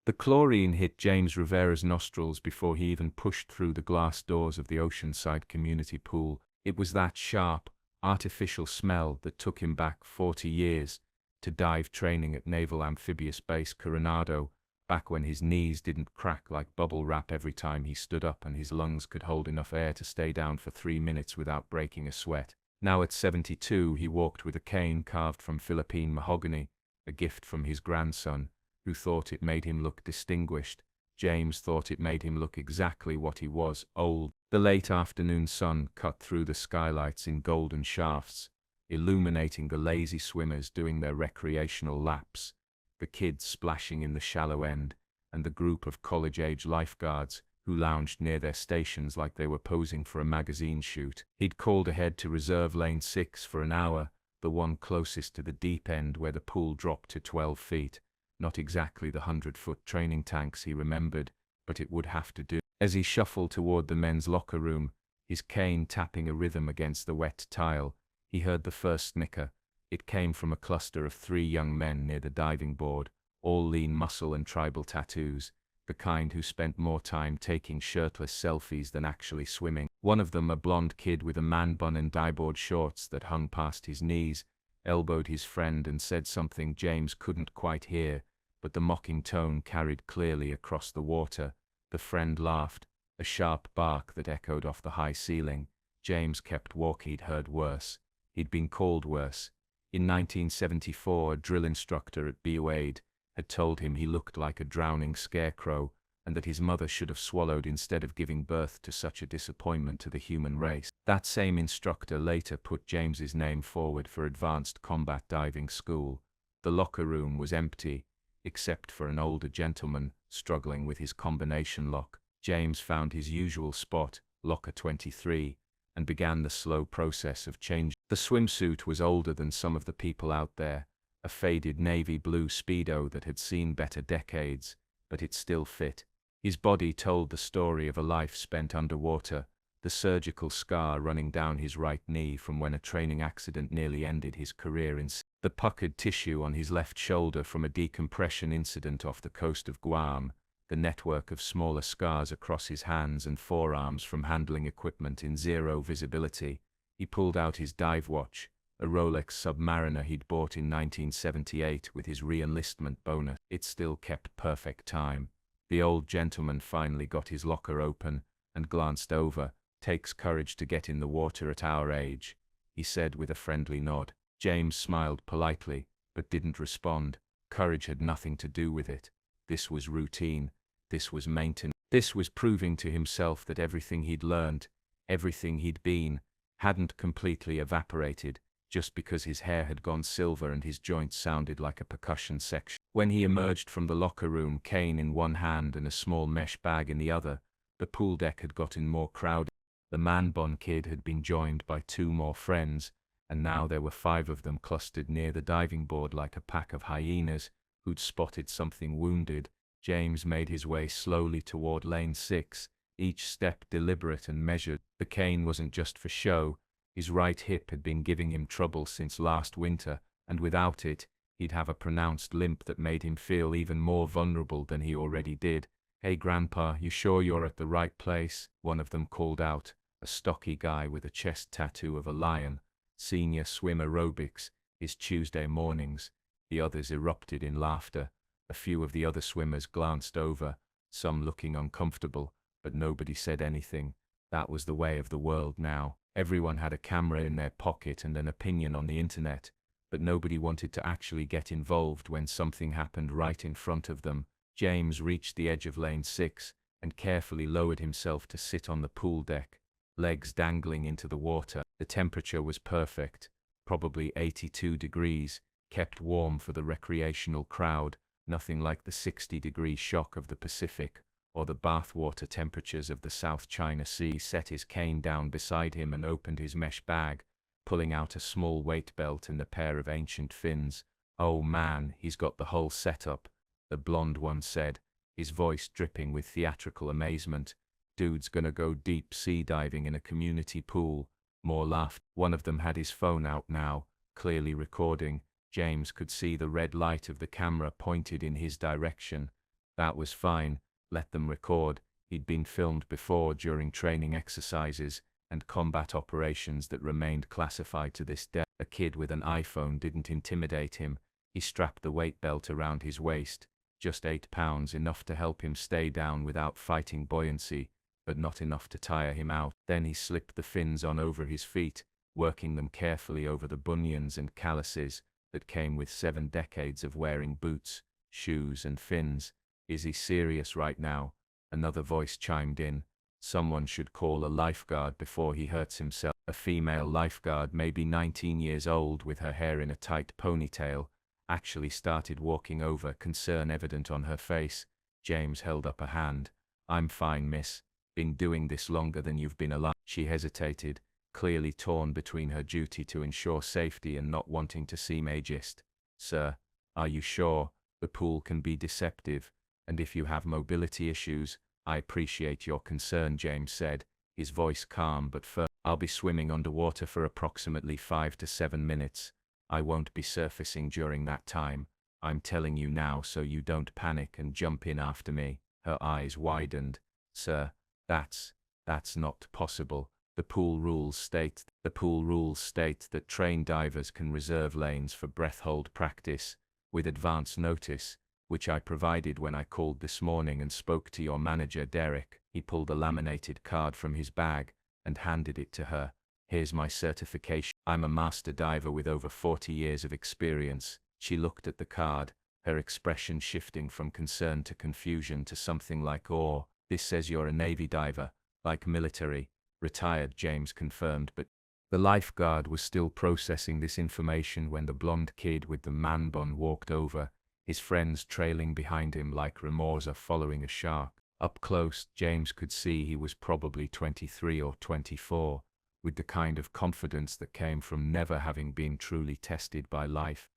The chlorine hit James Rivera's nostrils before he even pushed through the glass doors of the Oceanside community pool. It was that sharp, artificial smell that took him back 40 years to dive training at Naval Amphibious Base Coronado, back when his knees didn't crack like bubble wrap every time he stood up and his lungs could hold enough air to stay down for 3 minutes without breaking a sweat. Now at 72 he walked with a cane carved from Philippine mahogany, a gift from his grandson, who thought it made him look distinguished. James thought it made him look exactly what he was, old. The late afternoon sun cut through the skylights in golden shafts, illuminating the lazy swimmers doing their recreational laps, the kids splashing in the shallow end, and the group of college-age lifeguards who lounged near their stations like they were posing for a magazine shoot. He'd called ahead to reserve lane 6 for an hour, the one closest to the deep end where the pool dropped to 12 feet. Not exactly the 100-foot training tanks he remembered, but it would have to do. As he shuffled toward the men's locker room, his cane tapping a rhythm against the wet tile, he heard the first snicker. It came from a cluster of 3 young men near the diving board, all lean muscle and tribal tattoos, the kind who spent more time taking shirtless selfies than actually swimming. One of them, a blonde kid with a man bun and dive-board shorts that hung past his knees, elbowed his friend and said something James couldn't quite hear, but the mocking tone carried clearly across the water. The friend laughed, a sharp bark that echoed off the high ceiling. James kept walking. He'd heard worse. He'd been called worse. In 1974, a drill instructor at BU-8 had told him he looked like a drowning scarecrow, and that his mother should have swallowed instead of giving birth to such a disappointment to the human race. That same instructor later put James's name forward for Advanced Combat Diving School. The locker room was empty, except for an older gentleman struggling with his combination lock. James found his usual spot, locker 23, and began the slow process of change. The swimsuit was older than some of the people out there, a faded navy blue Speedo that had seen better decades, but it still fit. His body told the story of a life spent underwater, the surgical scar running down his right knee from when a training accident nearly ended his career in sea. The puckered tissue on his left shoulder from a decompression incident off the coast of Guam, the network of smaller scars across his hands and forearms from handling equipment in zero visibility. He pulled out his dive watch, a Rolex Submariner he'd bought in 1978 with his re-enlistment bonus. It still kept perfect time. The old gentleman finally got his locker open and glanced over. "Takes courage to get in the water at our age," he said with a friendly nod. James smiled politely, but didn't respond. Courage had nothing to do with it. This was routine. This was maintenance. This was proving to himself that everything he'd learned, everything he'd been, hadn't completely evaporated, just because his hair had gone silver and his joints sounded like a percussion section. When he emerged from the locker room, cane in one hand and a small mesh bag in the other, the pool deck had gotten more crowded. The man-bun kid had been joined by 2 more friends, and now there were 5 of them clustered near the diving board like a pack of hyenas who'd spotted something wounded. James made his way slowly toward lane 6, each step deliberate and measured. The cane wasn't just for show. His right hip had been giving him trouble since last winter, and without it, he'd have a pronounced limp that made him feel even more vulnerable than he already did. "Hey Grandpa, you sure you're at the right place?" one of them called out, a stocky guy with a chest tattoo of a lion. Senior swim aerobics, his Tuesday mornings. The others erupted in laughter. A few of the other swimmers glanced over, some looking uncomfortable, but nobody said anything. That was the way of the world now. Everyone had a camera in their pocket and an opinion on the internet, but nobody wanted to actually get involved when something happened right in front of them. James reached the edge of lane 6 and carefully lowered himself to sit on the pool deck, legs dangling into the water. The temperature was perfect, probably 82 degrees, kept warm for the recreational crowd, nothing like the 60-degree shock of the Pacific or the bathwater temperatures of the South China Sea. He set his cane down beside him and opened his mesh bag, pulling out a small weight belt and a pair of ancient fins. "Oh man, he's got the whole setup," the blonde one said, his voice dripping with theatrical amazement. "Dude's gonna go deep sea diving in a community pool." More laughed. One of them had his phone out now, clearly recording. James could see the red light of the camera pointed in his direction. That was fine, let them record. He'd been filmed before during training exercises and combat operations that remained classified to this day. A kid with an iPhone didn't intimidate him. He strapped the weight belt around his waist, just 8 pounds, enough to help him stay down without fighting buoyancy, but not enough to tire him out. Then he slipped the fins on over his feet, working them carefully over the bunions and calluses that came with 7 decades of wearing boots, shoes and fins. Is he serious right now? Another voice chimed in. Someone should call a lifeguard before he hurts himself. A female lifeguard, maybe 19 years old, with her hair in a tight ponytail, actually started walking over, concern evident on her face. James held up a hand. I'm fine, miss. Been doing this longer than you've been alive. She hesitated, clearly torn between her duty to ensure safety and not wanting to seem ageist. Sir, are you sure? The pool can be deceptive, and if you have mobility issues, I appreciate your concern, James said, his voice calm but firm. I'll be swimming underwater for approximately 5 to 7 minutes. I won't be surfacing during that time. I'm telling you now so you don't panic and jump in after me. Her eyes widened. Sir, that's not possible. The pool rules state that trained divers can reserve lanes for breath hold practice with advance notice, which I provided when I called this morning and spoke to your manager, Derek. He pulled a laminated card from his bag and handed it to her. Here's my certification. I'm a master diver with over 40 years of experience. She looked at the card, her expression shifting from concern to confusion to something like awe. This says you're a Navy diver, like military. Retired, James confirmed, but the lifeguard was still processing this information when the blonde kid with the man bun walked over, his friends trailing behind him like remorser following a shark. Up close, James could see he was probably 23 or 24, with the kind of confidence that came from never having been truly tested by life.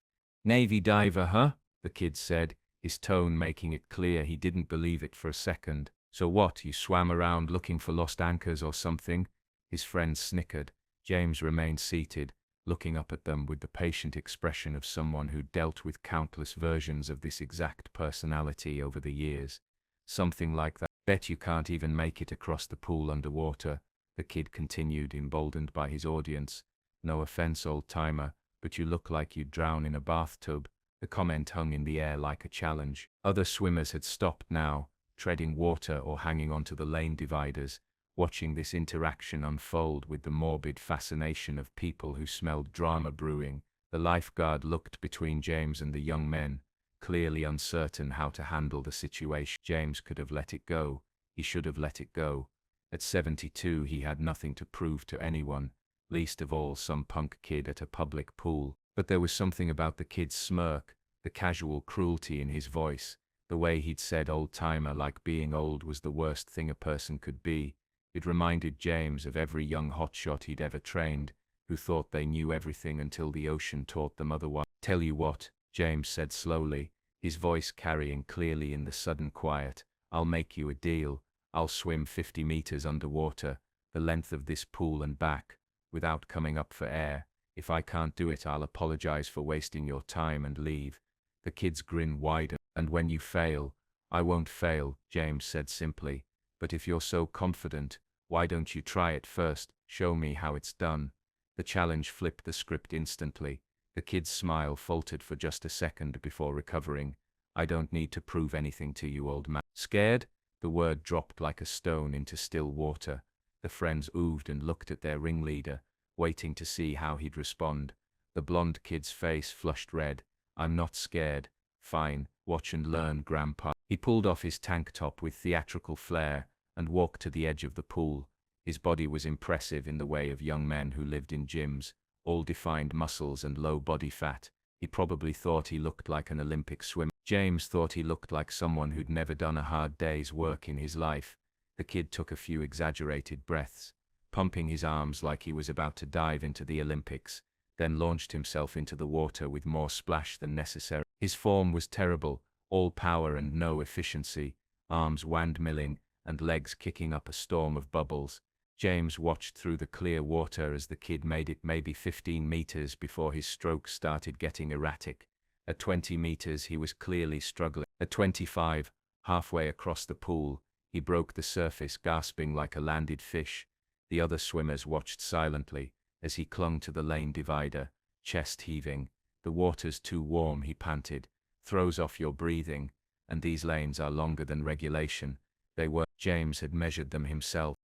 Navy diver, huh? The kid said, his tone making it clear he didn't believe it for a second. So what, you swam around looking for lost anchors or something? His friends snickered. James remained seated, looking up at them with the patient expression of someone who dealt with countless versions of this exact personality over the years. Something like that. Bet you can't even make it across the pool underwater, the kid continued, emboldened by his audience. No offense, old-timer, but you look like you'd drown in a bathtub. The comment hung in the air like a challenge. Other swimmers had stopped now, treading water or hanging onto the lane dividers, watching this interaction unfold with the morbid fascination of people who smelled drama brewing. The lifeguard looked between James and the young men, clearly uncertain how to handle the situation. James could have let it go. He should have let it go. At 72 he had nothing to prove to anyone, least of all some punk kid at a public pool. But there was something about the kid's smirk, the casual cruelty in his voice, the way he'd said old-timer like being old was the worst thing a person could be. It reminded James of every young hotshot he'd ever trained, who thought they knew everything until the ocean taught them otherwise. Tell you what, James said slowly, his voice carrying clearly in the sudden quiet, I'll make you a deal. I'll swim 50 meters underwater, the length of this pool and back, without coming up for air. If I can't do it, I'll apologize for wasting your time and leave. The kid's grin widened. And when you fail, I won't fail, James said simply. But if you're so confident, why don't you try it first? Show me how it's done. The challenge flipped the script instantly. The kid's smile faltered for just a second before recovering. I don't need to prove anything to you, old man. Scared? The word dropped like a stone into still water. The friends ooved and looked at their ringleader, waiting to see how he'd respond. The blonde kid's face flushed red. I'm not scared. Fine, watch and learn, Grandpa. He pulled off his tank top with theatrical flair and walked to the edge of the pool. His body was impressive in the way of young men who lived in gyms, all defined muscles and low body fat. He probably thought he looked like an Olympic swimmer. James thought he looked like someone who'd never done a hard day's work in his life. The kid took a few exaggerated breaths, pumping his arms like he was about to dive into the Olympics, then launched himself into the water with more splash than necessary. His form was terrible, all power and no efficiency, arms windmilling and legs kicking up a storm of bubbles. James watched through the clear water as the kid made it maybe 15 meters before his strokes started getting erratic. At 20 meters he was clearly struggling. At 25, Halfway across the pool, he broke the surface, gasping like a landed fish. The other swimmers watched silently as he clung to the lane divider, chest heaving. "The water's too warm," he panted. "Throws off your breathing, and these lanes are longer than regulation." They were. James had measured them himself.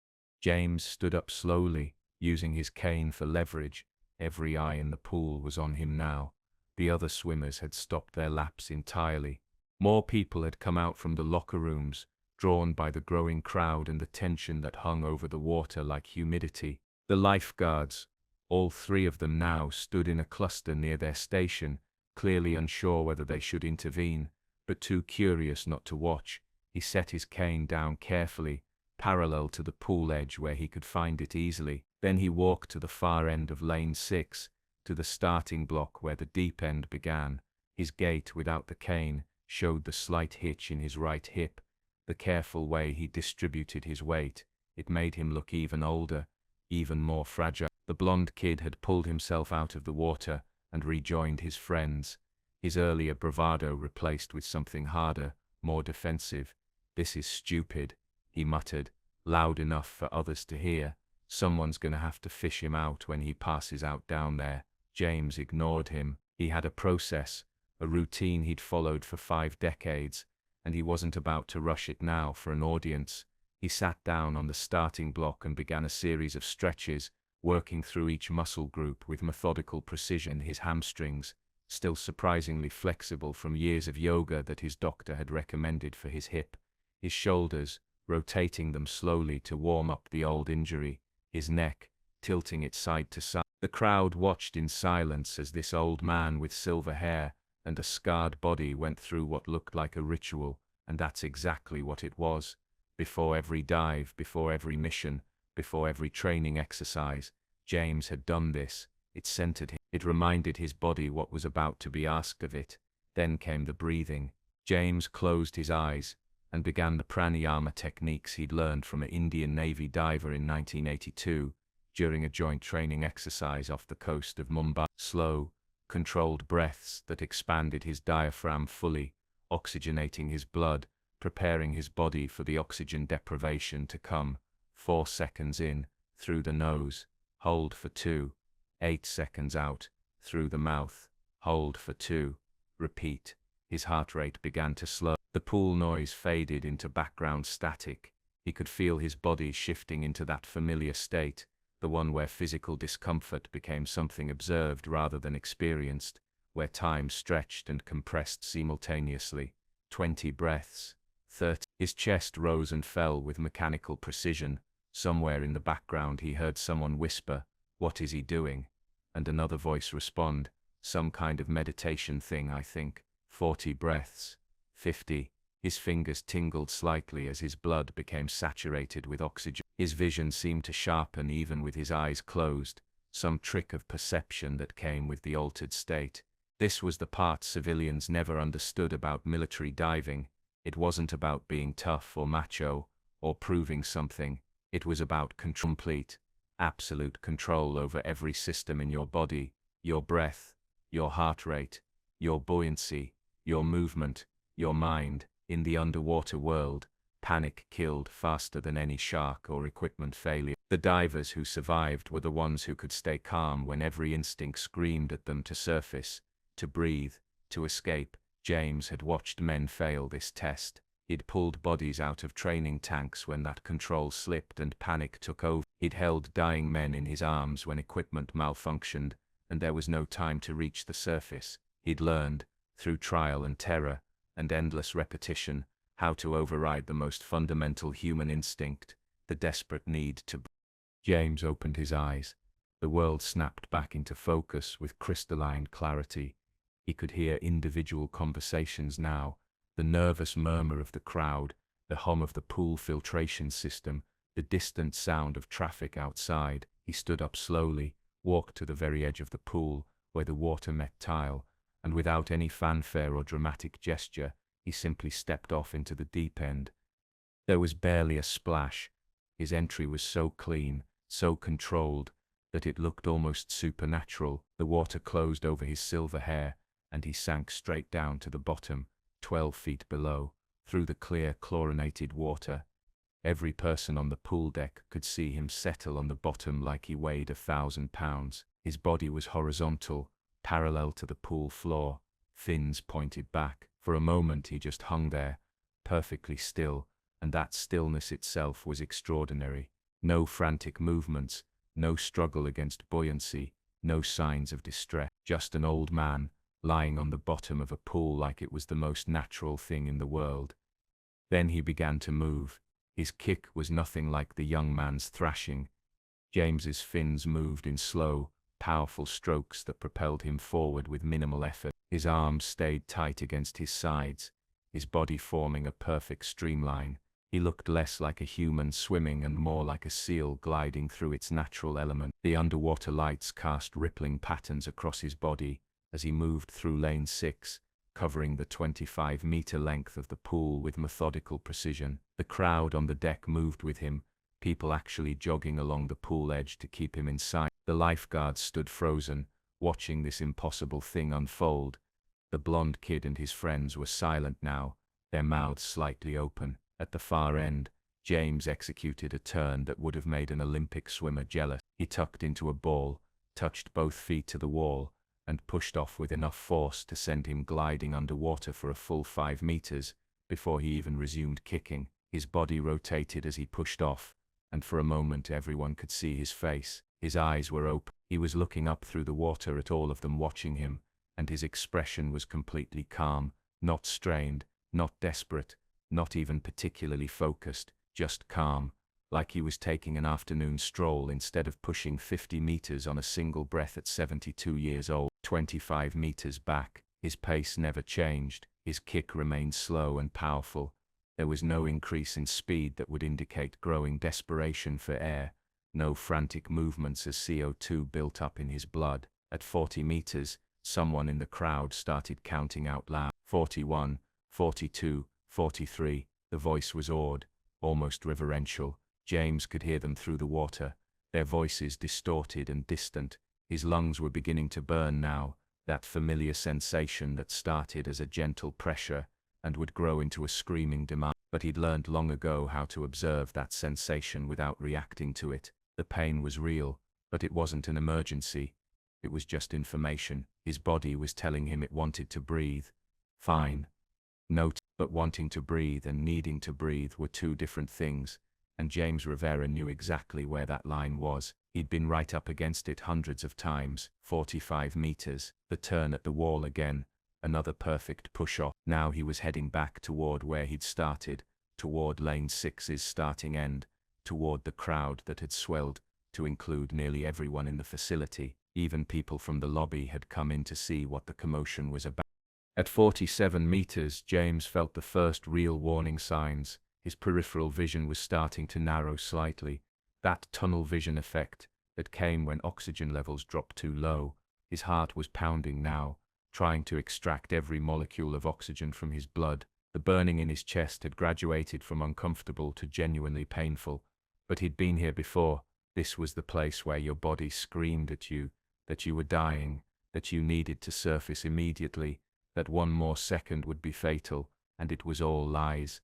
James stood up slowly, using his cane for leverage. Every eye in the pool was on him now. The other swimmers had stopped their laps entirely. More people had come out from the locker rooms, drawn by the growing crowd and the tension that hung over the water like humidity. The lifeguards, all three of them now, stood in a cluster near their station, clearly unsure whether they should intervene, but too curious not to watch. He set his cane down carefully, parallel to the pool edge where he could find it easily. Then he walked to the far end of lane 6, to the starting block where the deep end began. His gait, without the cane, showed the slight hitch in his right hip. The careful way he distributed his weight, it made him look even older, even more fragile. The blonde kid had pulled himself out of the water and rejoined his friends, his earlier bravado replaced with something harder, more defensive. "This is stupid," he muttered, loud enough for others to hear. "Someone's gonna have to fish him out when he passes out down there." James ignored him. He had a process, a routine he'd followed for 5 decades, and he wasn't about to rush it now for an audience. He sat down on the starting block and began a series of stretches, working through each muscle group with methodical precision. His hamstrings, still surprisingly flexible from years of yoga that his doctor had recommended for his hip. His shoulders, rotating them slowly to warm up the old injury. His neck, tilting it side to side. The crowd watched in silence as this old man with silver hair and a scarred body went through what looked like a ritual, and that's exactly what it was. Before every dive, before every mission, before every training exercise, James had done this. It centered him. It reminded his body what was about to be asked of it. Then came the breathing. James closed his eyes and began the pranayama techniques he'd learned from an Indian Navy diver in 1982 during a joint training exercise off the coast of Mumbai. Slow, controlled breaths that expanded his diaphragm fully, oxygenating his blood, preparing his body for the oxygen deprivation to come. 4 seconds in, through the nose, hold for 2. 8 seconds out, through the mouth, hold for 2. Repeat. His heart rate began to slow. The pool noise faded into background static. He could feel his body shifting into that familiar state, the one where physical discomfort became something observed rather than experienced, where time stretched and compressed simultaneously. 20 breaths. 30. His chest rose and fell with mechanical precision. Somewhere in the background he heard someone whisper, "What is he doing?" And another voice respond, "Some kind of meditation thing, I think." 40 breaths. 50. His fingers tingled slightly as his blood became saturated with oxygen. His vision seemed to sharpen even with his eyes closed, some trick of perception that came with the altered state. This was the part civilians never understood about military diving. It wasn't about being tough or macho, or proving something. It was about complete, absolute control over every system in your body, your breath, your heart rate, your buoyancy, your movement, your mind. In the underwater world, panic killed faster than any shark or equipment failure. The divers who survived were the ones who could stay calm when every instinct screamed at them to surface, to breathe, to escape. James had watched men fail this test. He'd pulled bodies out of training tanks when that control slipped and panic took over. He'd held dying men in his arms when equipment malfunctioned, and there was no time to reach the surface. He'd learned, through trial and terror, and endless repetition, how to override the most fundamental human instinct, the desperate need to. James opened his eyes. The world snapped back into focus with crystalline clarity. He could hear individual conversations now, the nervous murmur of the crowd, the hum of the pool filtration system, the distant sound of traffic outside. He stood up slowly, walked to the very edge of the pool, where the water met tile, and without any fanfare or dramatic gesture, he simply stepped off into the deep end. There was barely a splash. His entry was so clean, so controlled, that it looked almost supernatural. The water closed over his silver hair, and he sank straight down to the bottom, 12 feet below. through the clear, chlorinated water. Every person on the pool deck could see him settle on the bottom like he weighed 1,000 pounds. His body was horizontal, parallel to the pool floor, fins pointed back. For a moment he just hung there, perfectly still, and that stillness itself was extraordinary. No frantic movements, no struggle against buoyancy, no signs of distress. Just an old man, lying on the bottom of a pool like it was the most natural thing in the world. Then he began to move. His kick was nothing like the young man's thrashing. James's fins moved in slow, powerful strokes that propelled him forward with minimal effort. His arms stayed tight against his sides, his body forming a perfect streamline. He looked less like a human swimming and more like a seal gliding through its natural element. The underwater lights cast rippling patterns across his body as he moved through lane 6, covering the 25-meter length of the pool with methodical precision. The crowd on the deck moved with him, people actually jogging along the pool edge to keep him in sight. The lifeguards stood frozen, watching this impossible thing unfold. The blonde kid and his friends were silent now, their mouths slightly open. At the far end, James executed a turn that would have made an Olympic swimmer jealous. He tucked into a ball, touched both feet to the wall, and pushed off with enough force to send him gliding underwater for a full 5 meters, before he even resumed kicking. His body rotated as he pushed off, and for a moment everyone could see his face. His eyes were open. He was looking up through the water at all of them watching him, and his expression was completely calm, not strained, not desperate, not even particularly focused, just calm, like he was taking an afternoon stroll instead of pushing 50 meters on a single breath at 72 years old. 25 meters back, his pace never changed, his kick remained slow and powerful. There was no increase in speed that would indicate growing desperation for air, no frantic movements as CO2 built up in his blood. At 40 meters, someone in the crowd started counting out loud. 41, 42, 43, the voice was awed, almost reverential. James could hear them through the water, their voices distorted and distant. His lungs were beginning to burn now, that familiar sensation that started as a gentle pressure and would grow into a screaming demand. But he'd learned long ago how to observe that sensation without reacting to it. The pain was real, but it wasn't an emergency. It was just information. His body was telling him it wanted to breathe. Fine. Note, but wanting to breathe and needing to breathe were two different things, and James Rivera knew exactly where that line was. He'd been right up against it hundreds of times. 45 meters, the turn at the wall again, another perfect push-off. Now he was heading back toward where he'd started, toward lane 6's starting end, toward the crowd that had swelled to include nearly everyone in the facility. Even people from the lobby had come in to see what the commotion was about. At 47 meters, James felt the first real warning signs. His peripheral vision was starting to narrow slightly. That tunnel vision effect that came when oxygen levels dropped too low. His heart was pounding now, trying to extract every molecule of oxygen from his blood. The burning in his chest had graduated from uncomfortable to genuinely painful. But he'd been here before. This was the place where your body screamed at you, that you were dying, that you needed to surface immediately, that one more second would be fatal, and it was all lies.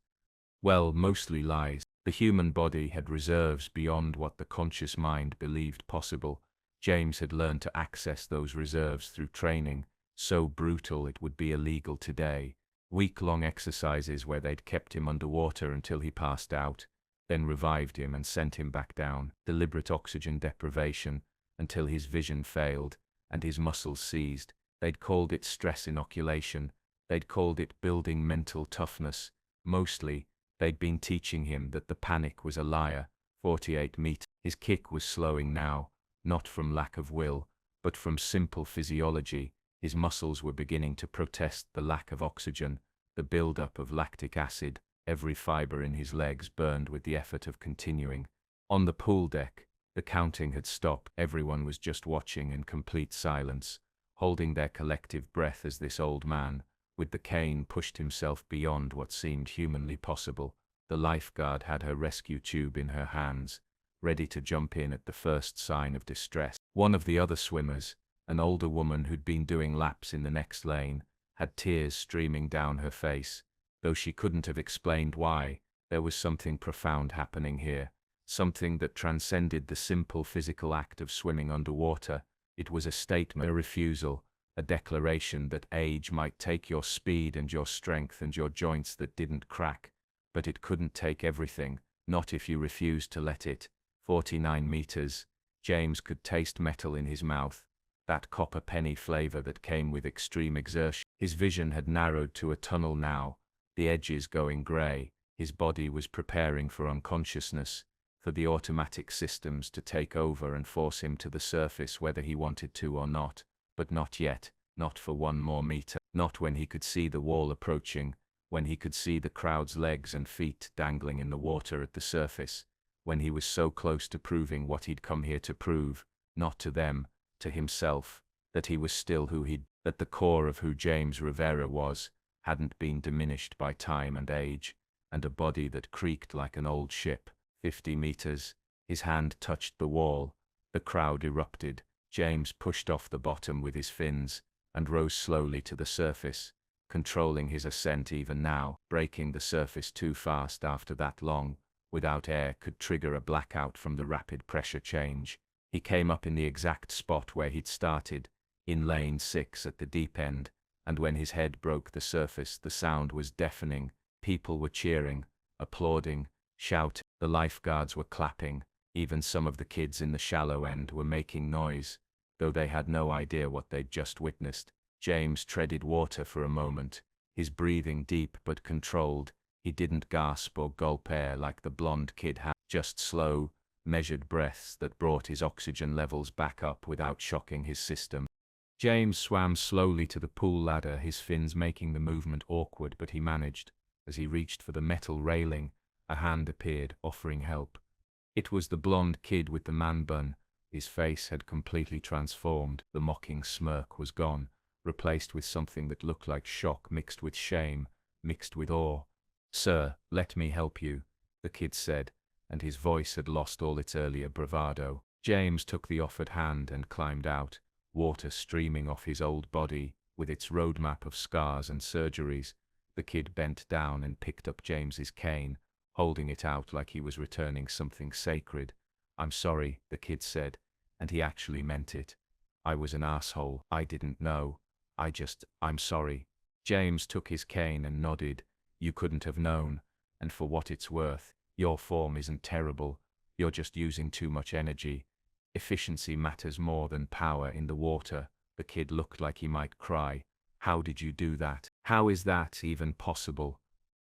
Well, mostly lies. The human body had reserves beyond what the conscious mind believed possible. James had learned to access those reserves through training, so brutal it would be illegal today. Week-long exercises where they'd kept him underwater until he passed out, then revived him and sent him back down. Deliberate oxygen deprivation until his vision failed and his muscles seized. They'd called it stress inoculation. They'd called it building mental toughness. Mostly, they'd been teaching him that the panic was a liar. 48 meters. His kick was slowing now, not from lack of will, but from simple physiology. His muscles were beginning to protest the lack of oxygen, the buildup of lactic acid. Every fiber in his legs burned with the effort of continuing. On the pool deck, the counting had stopped. Everyone was just watching in complete silence, holding their collective breath as this old man, with the cane, pushed himself beyond what seemed humanly possible. The lifeguard had her rescue tube in her hands, ready to jump in at the first sign of distress. One of the other swimmers, an older woman who'd been doing laps in the next lane, had tears streaming down her face, though she couldn't have explained why. There was something profound happening here, something that transcended the simple physical act of swimming underwater. It was a statement, a refusal, a declaration that age might take your speed and your strength and your joints that didn't crack, but it couldn't take everything, not if you refused to let it. 49 meters. James could taste metal in his mouth, that copper penny flavor that came with extreme exertion. His vision had narrowed to a tunnel now, the edges going gray. His body was preparing for unconsciousness, for the automatic systems to take over and force him to the surface whether he wanted to or not. But not yet, not for one more meter, not when he could see the wall approaching, when he could see the crowd's legs and feet dangling in the water at the surface, when he was so close to proving what he'd come here to prove, not to them, to himself, that he was still that the core of who James Rivera was, hadn't been diminished by time and age, and a body that creaked like an old ship. 50 meters. His hand touched the wall. The crowd erupted. James pushed off the bottom with his fins, and rose slowly to the surface, controlling his ascent even now. Breaking the surface too fast after that long, without air, could trigger a blackout from the rapid pressure change. He came up in the exact spot where he'd started, in lane 6 at the deep end, and when his head broke the surface the sound was deafening. People were cheering, applauding, shouting. The lifeguards were clapping. Even some of the kids in the shallow end were making noise, though they had no idea what they'd just witnessed. James treaded water for a moment, his breathing deep but controlled. He didn't gasp or gulp air like the blonde kid had, just slow, measured breaths that brought his oxygen levels back up without shocking his system. James swam slowly to the pool ladder, his fins making the movement awkward, but he managed. As he reached for the metal railing, a hand appeared, offering help. It was the blonde kid with the man bun. His face had completely transformed. The mocking smirk was gone, replaced with something that looked like shock mixed with shame, mixed with awe. "Sir, let me help you," the kid said, and his voice had lost all its earlier bravado. James took the offered hand and climbed out, water streaming off his old body, with its roadmap of scars and surgeries. The kid bent down and picked up James's cane, holding it out like he was returning something sacred. "I'm sorry," the kid said, and he actually meant it. "I was an asshole. I didn't know. I'm sorry." James took his cane and nodded. "You couldn't have known, and for what it's worth, your form isn't terrible. You're just using too much energy. Efficiency matters more than power in the water." The kid looked like he might cry. "How did you do that? How is that even possible?"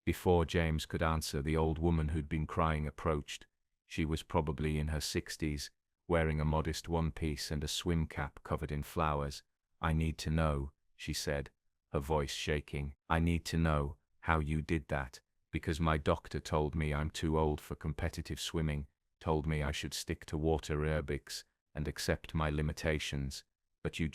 Before James could answer, the old woman who'd been crying approached. She was probably in her 60s, wearing a modest one-piece and a swim cap covered in flowers. "I need to know," she said, her voice shaking. "I need to know how you did that, because my doctor told me I'm too old for competitive swimming, told me I should stick to water aerobics and accept my limitations. But she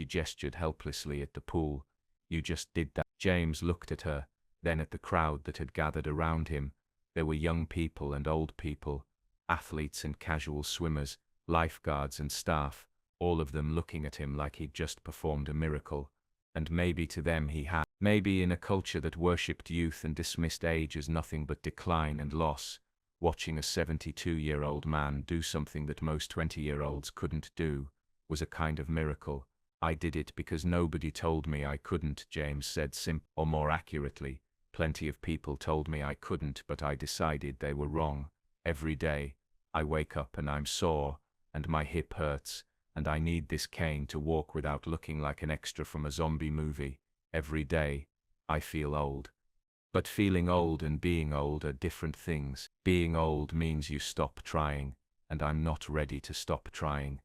gestured helplessly at the pool. "You just did that." James looked at her, then at the crowd that had gathered around him. There were young people and old people, athletes and casual swimmers, lifeguards and staff, all of them looking at him like he'd just performed a miracle. And maybe to them he had. Maybe in a culture that worshipped youth and dismissed age as nothing but decline and loss, watching a 72-year-old man do something that most 20-year-olds couldn't do was a kind of miracle. "I did it because nobody told me I couldn't," James said or more accurately, plenty of people told me I couldn't, but I decided they were wrong. Every day, I wake up and I'm sore, and my hip hurts, and I need this cane to walk without looking like an extra from a zombie movie. Every day, I feel old. But feeling old and being old are different things. Being old means you stop trying, and I'm not ready to stop trying."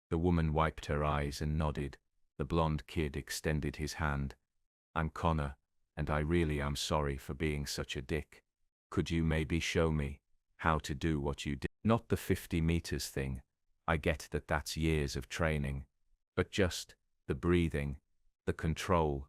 The woman wiped her eyes and nodded. The blonde kid extended his hand. "I'm Connor, and I really am sorry for being such a dick. Could you maybe show me how to do what you did? Not the 50 meters thing. I get that that's years of training. But just the breathing, the control."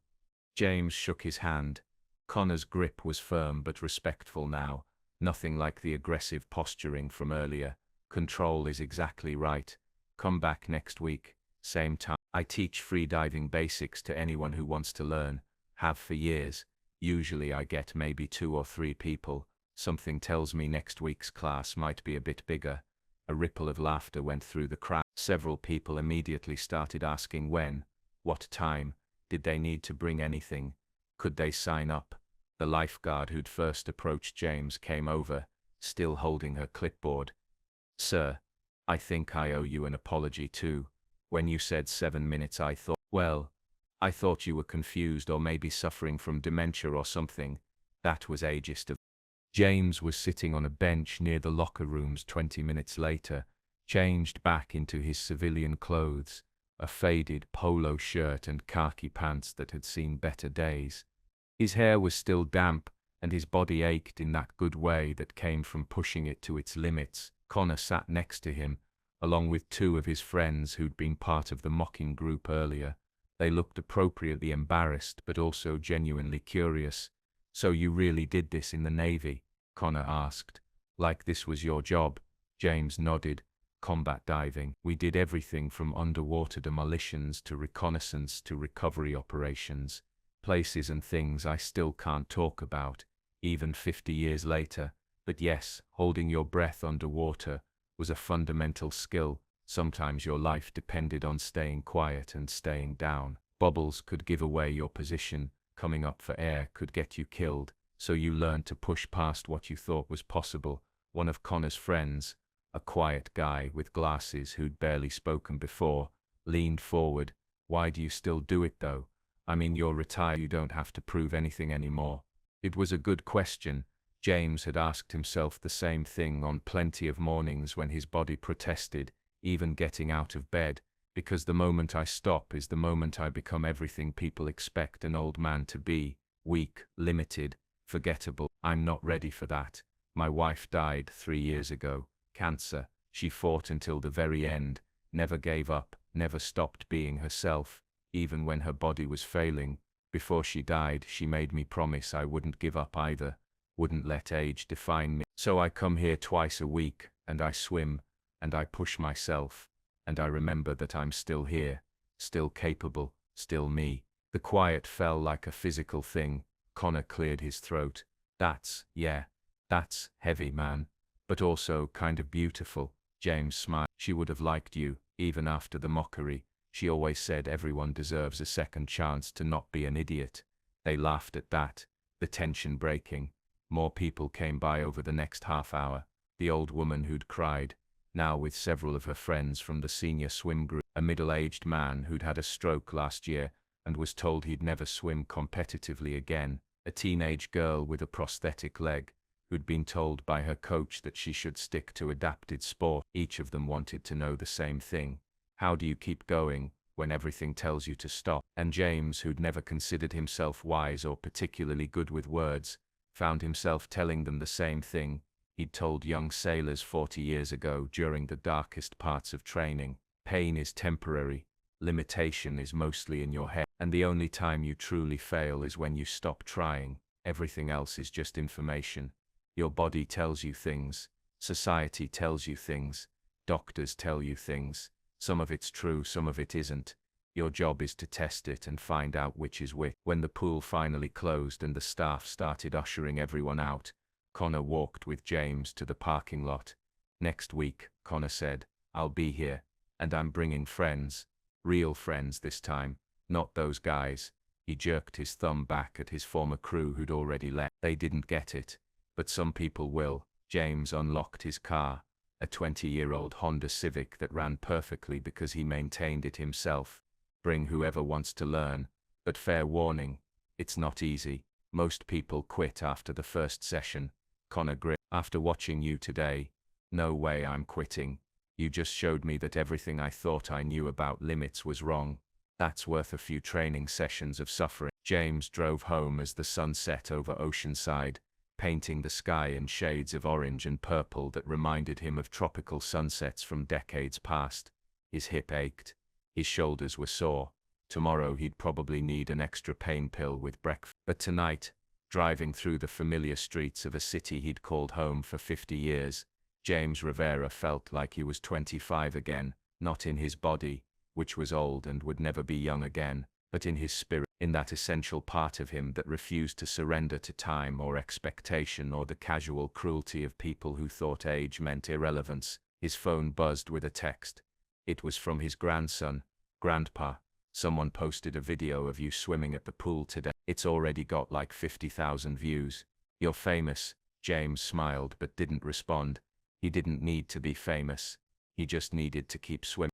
James shook his hand. Connor's grip was firm but respectful now, nothing like the aggressive posturing from earlier. "Control is exactly right. Come back next week, same time. I teach freediving basics to anyone who wants to learn, have for years. Usually I get maybe 2 or 3 people. Something tells me next week's class might be a bit bigger. A ripple of laughter went through the crowd. Several people immediately started asking when, what time, did they need to bring anything, could they sign up. The lifeguard who'd first approached James came over, still holding her clipboard. "Sir, I think I owe you an apology too. When you said 7 minutes I thought you were confused or maybe suffering from dementia or something. That was ageist of." James was sitting on a bench near the locker rooms 20 minutes later, changed back into his civilian clothes, a faded polo shirt and khaki pants that had seen better days. His hair was still damp, and his body ached in that good way that came from pushing it to its limits. Connor sat next to him, along with 2 of his friends who'd been part of the mocking group earlier. They looked appropriately embarrassed but also genuinely curious. "So you really did this in the Navy?" Connor asked. "Like this was your job?" James nodded. "Combat diving. We did everything from underwater demolitions to reconnaissance to recovery operations. Places and things I still can't talk about, even 50 years later. But yes, holding your breath underwater was a fundamental skill. Sometimes your life depended on staying quiet and staying down. Bubbles could give away your position. Coming up for air could get you killed, so you learned to push past what you thought was possible." One of Connor's friends, a quiet guy with glasses who'd barely spoken before, leaned forward. "Why do you still do it though? I mean, you're retired, you don't have to prove anything anymore." It was a good question. James had asked himself the same thing on plenty of mornings when his body protested, even getting out of bed, because the moment I stop is the moment I become everything people expect an old man to be: weak, limited, forgettable. I'm not ready for that. My wife died 3 years ago. Cancer. She fought until the very end, never gave up, never stopped being herself, even when her body was failing. Before she died, she made me promise I wouldn't give up either, wouldn't let age define me. So I come here twice a week, and I swim, and I push myself, and I remember that I'm still here, still capable, still me." The quiet fell like a physical thing. Connor cleared his throat. That's heavy, man. But also kind of beautiful." James smiled. "She would have liked you, even after the mockery. She always said everyone deserves a second chance to not be an idiot." They laughed at that, the tension breaking. More people came by over the next half hour. The old woman who'd cried, now with several of her friends from the senior swim group. A middle-aged man who'd had a stroke last year and was told he'd never swim competitively again. A teenage girl with a prosthetic leg, who'd been told by her coach that she should stick to adapted sport. Each of them wanted to know the same thing. How do you keep going when everything tells you to stop? And James, who'd never considered himself wise or particularly good with words, found himself telling them the same thing he'd told young sailors 40 years ago during the darkest parts of training. Pain is temporary, limitation is mostly in your head, and the only time you truly fail is when you stop trying. Everything else is just information. Your body tells you things, society tells you things, doctors tell you things. Some of it's true, some of it isn't. Your job is to test it and find out which is which. When the pool finally closed and the staff started ushering everyone out, Connor walked with James to the parking lot. "Next week," Connor said, "I'll be here, and I'm bringing friends. Real friends this time, not those guys." He jerked his thumb back at his former crew who'd already left. "They didn't get it, but some people will." James unlocked his car, a 20-year-old Honda Civic that ran perfectly because he maintained it himself. "Bring whoever wants to learn, but fair warning, it's not easy. Most people quit after the first session." Connor grinned. "After watching you today, no way I'm quitting. You just showed me that everything I thought I knew about limits was wrong. That's worth a few training sessions of suffering." James drove home as the sun set over Oceanside, painting the sky in shades of orange and purple that reminded him of tropical sunsets from decades past. His hip ached. His shoulders were sore. Tomorrow he'd probably need an extra pain pill with breakfast. But tonight, driving through the familiar streets of a city he'd called home for 50 years, James Rivera felt like he was 25 again, not in his body, which was old and would never be young again, but in his spirit. in that essential part of him that refused to surrender to time or expectation or the casual cruelty of people who thought age meant irrelevance. His phone buzzed with a text. It was from his grandson. "Grandpa, someone posted a video of you swimming at the pool today. It's already got like 50,000 views. You're famous." James smiled but didn't respond. He didn't need to be famous. He just needed to keep swimming.